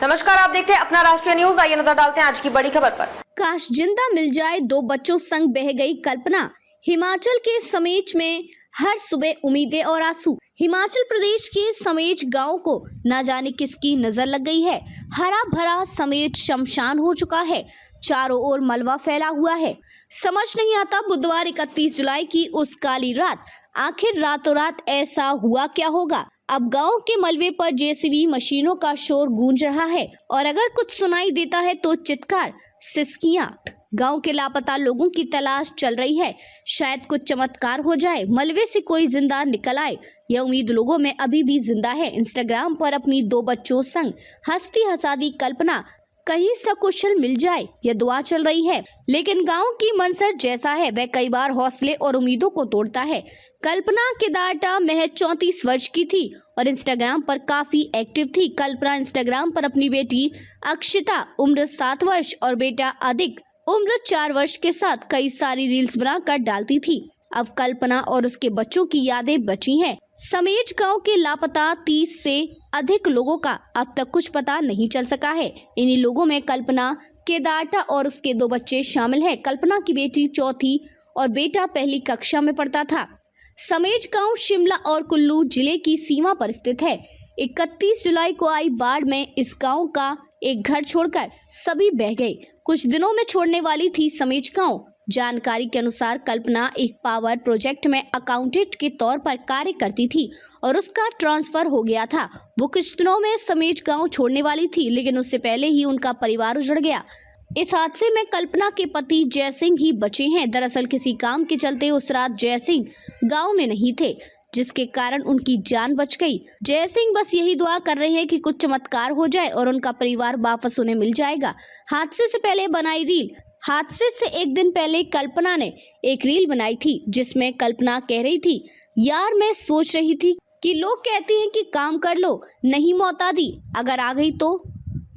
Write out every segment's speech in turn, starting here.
नमस्कार, आप देखते हैं अपना राष्ट्रीय न्यूज। आइए नजर डालते हैं आज की बड़ी खबर पर। काश जिंदा मिल जाए, दो बच्चों संग बह गई कल्पना। हिमाचल के समेच में हर सुबह उम्मीदें और आंसू। हिमाचल प्रदेश के समेच गांव को न जाने किसकी नजर लग गई है। हरा भरा समेच शमशान हो चुका है, चारों ओर मलबा फैला हुआ है। समझ नहीं आता बुधवार 31 जुलाई की उस काली रात आखिर रातों रात ऐसा हुआ क्या होगा। अब गांव के मलबे पर जेसीबी मशीनों का शोर गूंज रहा है और अगर कुछ सुनाई देता है तो चित्कार, सिसकियां। गांव के लापता लोगों की तलाश चल रही है। शायद कुछ चमत्कार हो जाए, मलबे से कोई जिंदा निकल आए। यह उम्मीद लोगों में अभी भी जिंदा है। इंस्टाग्राम पर अपनी दो बच्चों संग हंसती हंसाती कल्पना कहीं सकुशल मिल जाए, यह दुआ चल रही है। लेकिन गांव की मंजर जैसा है वह कई बार हौसले और उम्मीदों को तोड़ता है। कल्पना केदारटा महज 34 वर्ष की थी और इंस्टाग्राम पर काफी एक्टिव थी। कल्पना इंस्टाग्राम पर अपनी बेटी अक्षिता उम्र 7 वर्ष और बेटा अधिक उम्र 4 वर्ष के साथ कई सारी रील्स बनाकर डालती थी। अब कल्पना और उसके बच्चों की यादें बची हैं। समेच गांव के लापता 30 से अधिक लोगों का अब तक कुछ पता नहीं चल सका है। इन्हीं लोगों में कल्पना केदारटा और उसके 2 बच्चे शामिल हैं। कल्पना की बेटी 4वीं और बेटा 1ली कक्षा में पढ़ता था। समेच गांव शिमला और कुल्लू जिले की सीमा पर स्थित है। 31 जुलाई को आई बाढ़ में इस गांव का एक घर छोड़कर सभी बह गए। कुछ दिनों में छोड़ने वाली थी समेच गांव। जानकारी के अनुसार कल्पना एक पावर प्रोजेक्ट में अकाउंटेंट के तौर पर कार्य करती थी और उसका ट्रांसफर हो गया था। वो कुछ दिनों में समेच गांव छोड़ने वाली थी, लेकिन उससे पहले ही उनका परिवार उजड़ गया। इस हादसे में कल्पना के पति जय सिंह ही बचे हैं। दरअसल किसी काम के चलते उस रात जय सिंह गांव में नहीं थे, जिसके कारण उनकी जान बच गई। जय सिंह बस यही दुआ कर रहे हैं कि कुछ चमत्कार हो जाए और उनका परिवार वापस उन्हें मिल जाएगा। हादसे से पहले बनाई रील। हादसे से एक दिन पहले कल्पना ने एक रील बनाई थी जिसमें कल्पना कह रही थी, यार मैं सोच रही थी कि लोग कहते हैं कि काम कर लो, नहीं मौत आती, अगर आ गई तो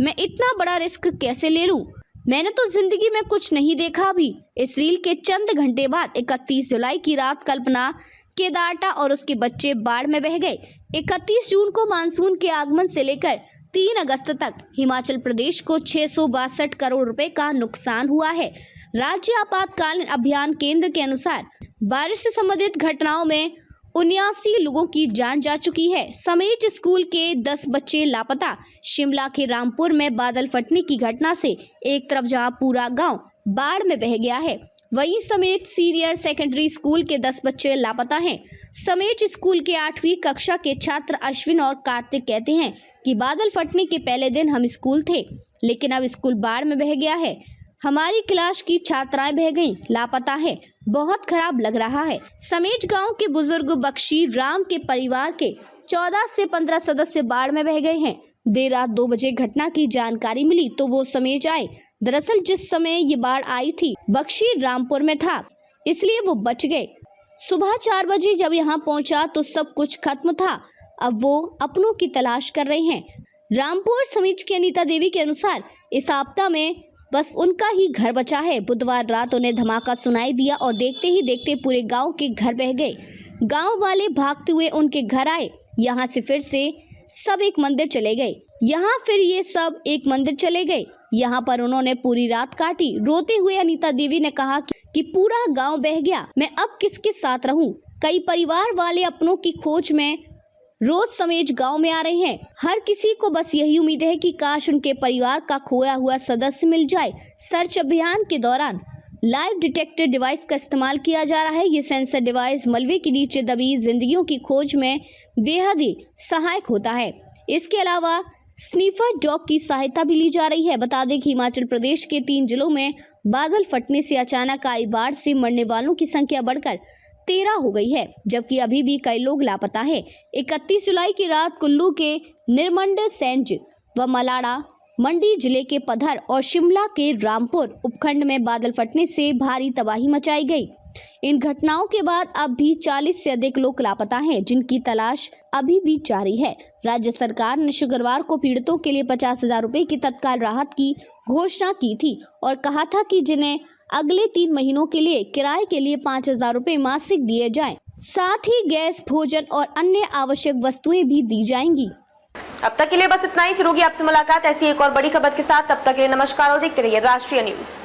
मैं इतना बड़ा रिस्क कैसे ले लूं। मैंने तो जिंदगी में कुछ नहीं देखा अभी। इस रील के चंद घंटे बाद 31 जुलाई की रात कल्पना केदारटा और उसके बच्चे बाढ़ में बह गए। 31 जून को मानसून के आगमन से लेकर 3 अगस्त तक हिमाचल प्रदेश को 662 करोड़ रुपए का नुकसान हुआ है। राज्य आपातकालीन अभियान केंद्र के अनुसार बारिश से संबंधित घटनाओं में 79 लोगों की जान जा चुकी है। समेच स्कूल के 10 बच्चे लापता। शिमला के रामपुर में बादल फटने की घटना से एक तरफ जहां पूरा गांव बाढ़ में बह गया है, वहीं समेच सीनियर सेकेंडरी स्कूल के 10 बच्चे लापता हैं। समेच स्कूल के 8वीं कक्षा के छात्र अश्विन और कार्तिक कहते हैं कि बादल फटने के पहले दिन हम स्कूल थे, लेकिन अब स्कूल बाढ़ में बह गया है। हमारी क्लास की छात्राएं बह गईं, लापता है, बहुत खराब लग रहा है। समेच गांव के बुजुर्ग बख्शी राम के परिवार के 14 से 15 सदस्य बाढ़ में बह गए हैं। देर रात 2 बजे घटना की जानकारी मिली तो वो समेच आए। दरअसल जिस समय ये बाढ़ आई थी बख्शी रामपुर में था, इसलिए वो बच गए। सुबह 4 बजे जब यहाँ पहुंचा तो सब कुछ खत्म था। अब वो अपनों की तलाश कर रहे हैं। रामपुर समेच की अनीता देवी के अनुसार इस आपदा में बस उनका ही घर बचा है। बुधवार रात उन्हें धमाका सुनाई दिया और देखते ही देखते पूरे गांव के घर बह गए। गांव वाले भागते हुए उनके घर आए। यहाँ से फिर से सब एक मंदिर चले गए। यहाँ फिर ये सब एक मंदिर चले गए। यहाँ पर उन्होंने पूरी रात काटी। रोते हुए अनीता देवी ने कहा कि पूरा गांव बह गया, मैं अब किसके साथ रहूं। कई परिवार वाले अपनों की खोज में रोज समेच गांव में आ रहे हैं। हर किसी को बस यही उम्मीद है कि काश उनके परिवार का खोया हुआ सदस्य मिल जाए। सर्च अभियान के दौरान लाइव डिटेक्टर डिवाइस का इस्तेमाल किया जा रहा है। ये सेंसर डिवाइस मलबे के नीचे दबी जिंदगियों की खोज में बेहद ही सहायक होता है। इसके अलावा स्नीफर डॉग की सहायता भी ली जा रही है। बता दें कि हिमाचल प्रदेश के 3 जिलों में बादल फटने से अचानक आई बाढ़ से मरने वालों की संख्या बढ़कर 13 हो गई है, जबकि अभी भी कई लोग लापता हैं। 31 जुलाई की रात कुल्लू के निरमंड सेंज व मलाड़ा मंडी जिले के पधर और शिमला के रामपुर उपखंड में बादल फटने से भारी तबाही मचाई गई। इन घटनाओं के बाद अब भी 40 से अधिक लोग लापता हैं, जिनकी तलाश अभी भी जारी है। राज्य सरकार ने शुक्रवार को पीड़ितों के लिए 50,000 रुपए की तत्काल राहत की घोषणा की थी और कहा था कि जिन्हें अगले 3 महीनों के लिए किराए के लिए 5,000 रुपए मासिक दिए जाएं। साथ ही गैस, भोजन और अन्य आवश्यक वस्तुएं भी दी जाएंगी। अब तक के लिए बस इतना ही। फिर होगी आपसे मुलाकात ऐसी एक और बड़ी खबर के साथ। तब तक के लिए नमस्कार और देखते रहिए राष्ट्रीय न्यूज।